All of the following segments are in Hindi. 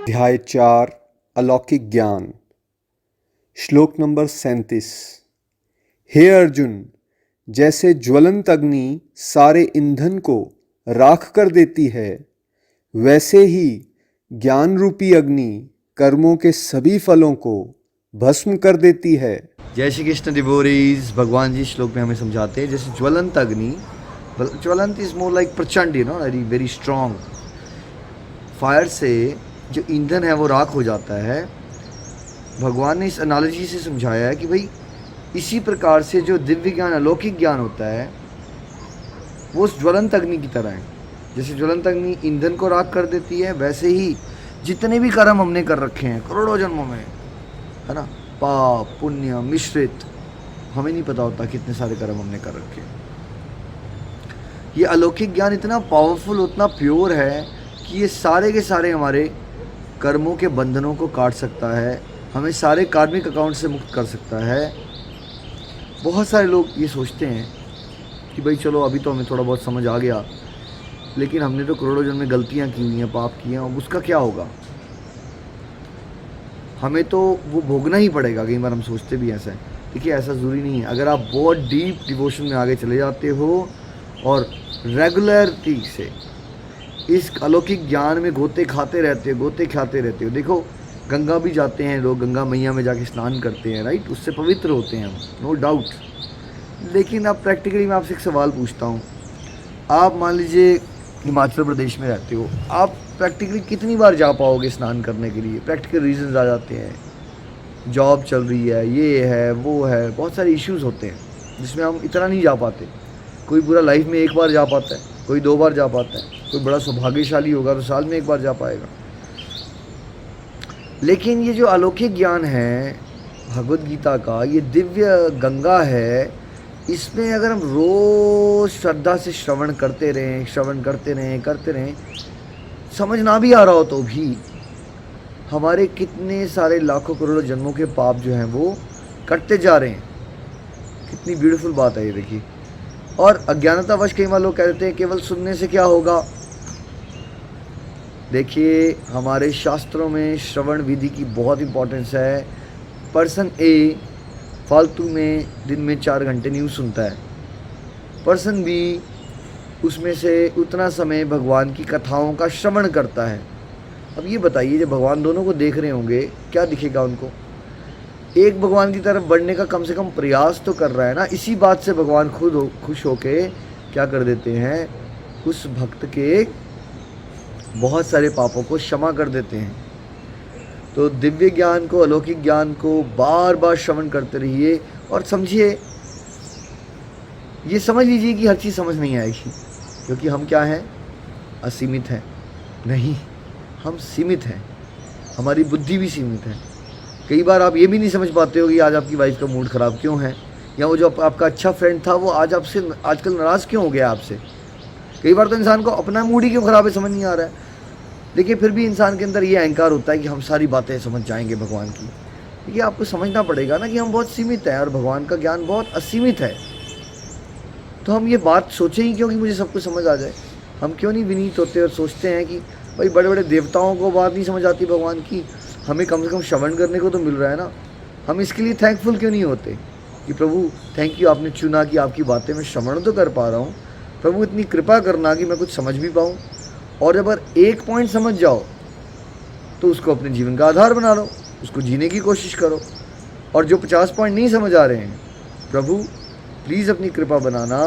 अध्याय 4 अलौकिक ज्ञान। श्लोक नंबर 37। हे अर्जुन, जैसे ज्वलंत अग्नि सारे ईंधन को राख कर देती है, वैसे ही ज्ञान रूपी अग्नि कर्मों के सभी फलों को भस्म कर देती है। जय श्री कृष्ण डिवोरीज। भगवान जी श्लोक में हमें समझाते हैं जैसे ज्वलंत अग्नि, ज्वलंत इज मोर लाइक प्रचंड, वेरी वेरी स्ट्रॉन्ग। फायर से जो ईंधन है वो राख हो जाता है। भगवान ने इस एनालॉजी से समझाया है कि भाई इसी प्रकार से जो दिव्य ज्ञान, अलौकिक ज्ञान होता है वो उस ज्वलंत अग्नि की तरह है। जैसे ज्वलंत अग्नि ईंधन को राख कर देती है, वैसे ही जितने भी कर्म हमने कर रखे हैं करोड़ों जन्मों में, है ना, पाप पुण्य मिश्रित, हमें नहीं पता होता कितने सारे कर्म हमने कर रखे हैं। ये अलौकिक ज्ञान इतना पावरफुल, उतना प्योर है कि ये सारे के सारे हमारे कर्मों के बंधनों को काट सकता है, हमें सारे कार्मिक अकाउंट से मुक्त कर सकता है। बहुत सारे लोग ये सोचते हैं कि भाई चलो अभी तो हमें थोड़ा बहुत समझ आ गया, लेकिन हमने तो करोड़ों जन्म में गलतियाँ की हुई हैं, पाप किए हैं, उसका क्या होगा, हमें तो वो भोगना ही पड़ेगा। कई बार हम सोचते भी ऐसा है। देखिए, ऐसा ज़रूरी नहीं है। अगर आप बहुत डीप डिवोशन में आगे चले जाते हो और रेगुलरिटी से इस अलौकिक ज्ञान में गोते खाते रहते हो, देखो गंगा भी जाते हैं लोग, गंगा मैया में जाके स्नान करते हैं, राइट, उससे पवित्र होते हैं हम, नो डाउट। लेकिन अब प्रैक्टिकली मैं आपसे एक सवाल पूछता हूँ। आप मान लीजिए हिमाचल प्रदेश में रहते हो, आप प्रैक्टिकली कितनी बार जा पाओगे स्नान करने के लिए? प्रैक्टिकल रीजंस आ जाते हैं, जॉब चल रही है, ये है वो है, बहुत सारे इश्यूज़ होते हैं जिसमें हम इतना नहीं जा पाते। कोई पूरा लाइफ में एक बार जा पाता है, कोई 2 बार जा पाता है, कोई बड़ा सौभाग्यशाली होगा तो साल में 1 बार जा पाएगा। लेकिन ये जो अलौकिक ज्ञान है भगवद गीता का, ये दिव्य गंगा है, इसमें अगर हम रोज़ श्रद्धा से श्रवण करते रहें, समझ ना भी आ रहा हो तो भी हमारे कितने सारे लाखों करोड़ों जन्मों के पाप जो हैं वो कटते जा रहे हैं। कितनी ब्यूटीफुल बात है ये, देखिए। और अज्ञानतावश कई बार लोग कह देते हैं केवल सुनने से क्या होगा। देखिए, हमारे शास्त्रों में श्रवण विधि की बहुत इंपॉर्टेंस है। पर्सन ए फालतू में दिन में 4 घंटे न्यूज़ सुनता है, पर्सन बी उसमें से उतना समय भगवान की कथाओं का श्रवण करता है। अब ये बताइए, जब भगवान दोनों को देख रहे होंगे, क्या दिखेगा उनको? एक भगवान की तरफ बढ़ने का कम से कम प्रयास तो कर रहा है ना। इसी बात से भगवान खुद खुश होके क्या कर देते हैं, उस भक्त के बहुत सारे पापों को क्षमा कर देते हैं। तो दिव्य ज्ञान को, अलौकिक ज्ञान को बार बार श्रवण करते रहिए और समझिए। ये समझ लीजिए कि हर चीज़ समझ नहीं आएगी, क्योंकि हम क्या हैं, असीमित हैं। नहीं, हम सीमित हैं, हमारी बुद्धि भी सीमित है। कई बार आप ये भी नहीं समझ पाते हो कि आज आपकी वाइफ का मूड ख़राब क्यों है, या वो जो आपका अच्छा फ्रेंड था वो आज आपसे आजकल नाराज़ क्यों हो गया आपसे। कई बार तो इंसान को अपना मूड ही क्यों ख़राब है समझ नहीं आ रहा है। देखिए, फिर भी इंसान के अंदर ये अहंकार होता है कि हम सारी बातें समझ जाएंगे भगवान की। देखिए, आपको समझना पड़ेगा ना कि हम बहुत सीमित हैं और भगवान का ज्ञान बहुत असीमित है। तो हम ये बात सोचें ही क्यों कि मुझे सब कुछ समझ आ जाए। हम क्यों नहीं विनीत होते और सोचते हैं कि भाई बड़े बड़े देवताओं को बात नहीं समझ आती भगवान की, हमें कम से कम श्रवण करने को तो मिल रहा है ना। हम इसके लिए थैंकफुल क्यों नहीं होते कि प्रभु थैंक यू, आपने चुना कि आपकी बातें मैं श्रवण तो कर पा रहा हूँ, प्रभु इतनी कृपा करना कि मैं कुछ समझ भी पाऊँ। और अगर एक पॉइंट समझ जाओ तो उसको अपने जीवन का आधार बना लो, उसको जीने की कोशिश करो। और जो 50 पॉइंट नहीं समझ आ रहे हैं, प्रभु प्लीज़ अपनी कृपा बनाना।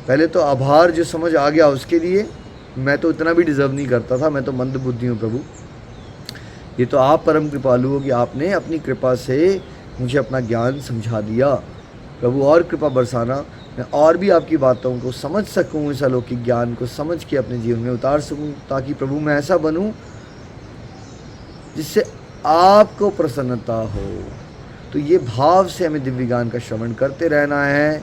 पहले तो आभार, जो समझ आ गया उसके लिए, मैं तो इतना भी डिज़र्व नहीं करता था, मैं तो मंद बुद्धि हूँ प्रभु। ये तो आप परम कृपालु हो कि आपने अपनी कृपा से मुझे अपना ज्ञान समझा दिया। प्रभु और कृपा बरसाना, मैं और भी आपकी बातों को समझ सकूं, इस अलौकिक ज्ञान को समझ के अपने जीवन में उतार सकूं, ताकि प्रभु मैं ऐसा बनूं जिससे आपको प्रसन्नता हो। तो ये भाव से हमें दिव्य ज्ञान का श्रवण करते रहना है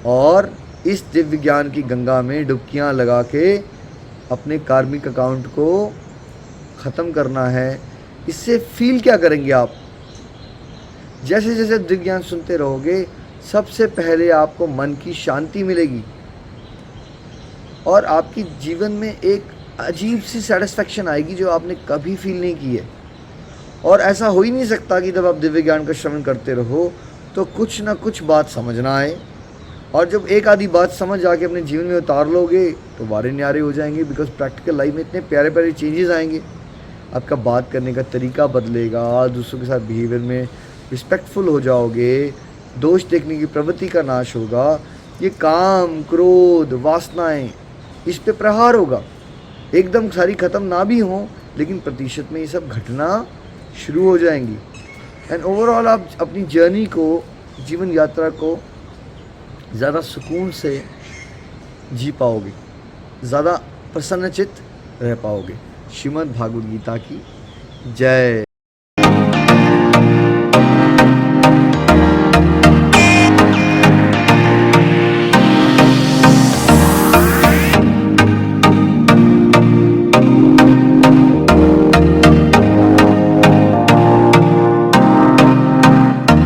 और इस दिव्य ज्ञान की गंगा में डुबकियां लगा के अपने कार्मिक अकाउंट को ख़त्म करना है। इससे फील क्या करेंगे आप? जैसे जैसे दिव्य ज्ञान सुनते रहोगे, सबसे पहले आपको मन की शांति मिलेगी और आपकी जीवन में एक अजीब सी सेटिस्फैक्शन आएगी जो आपने कभी फील नहीं की है। और ऐसा हो ही नहीं सकता कि जब आप दिव्य ज्ञान का श्रवण करते रहो तो कुछ ना कुछ बात समझना आए, और जब एक आधी बात समझ आके अपने जीवन में उतार लोगे तो वारे न्यारे हो जाएंगे। बिकॉज प्रैक्टिकल लाइफ में इतने प्यारे प्यारे चेंजेस आएंगे। आपका बात करने का तरीका बदलेगा, दूसरों के साथ बिहेवियर में रिस्पेक्टफुल हो जाओगे, दोष देखने की प्रवृत्ति का नाश होगा, ये काम क्रोध वासनाएं इस पे प्रहार होगा। एकदम सारी ख़त्म ना भी हों लेकिन प्रतिशत में ये सब घटना शुरू हो जाएंगी। एंड ओवरऑल आप अपनी जर्नी को, जीवन यात्रा को ज़्यादा सुकून से जी पाओगे, ज़्यादा प्रसन्नचित्त रह पाओगे। श्रीमद् भागवत गीता की जय।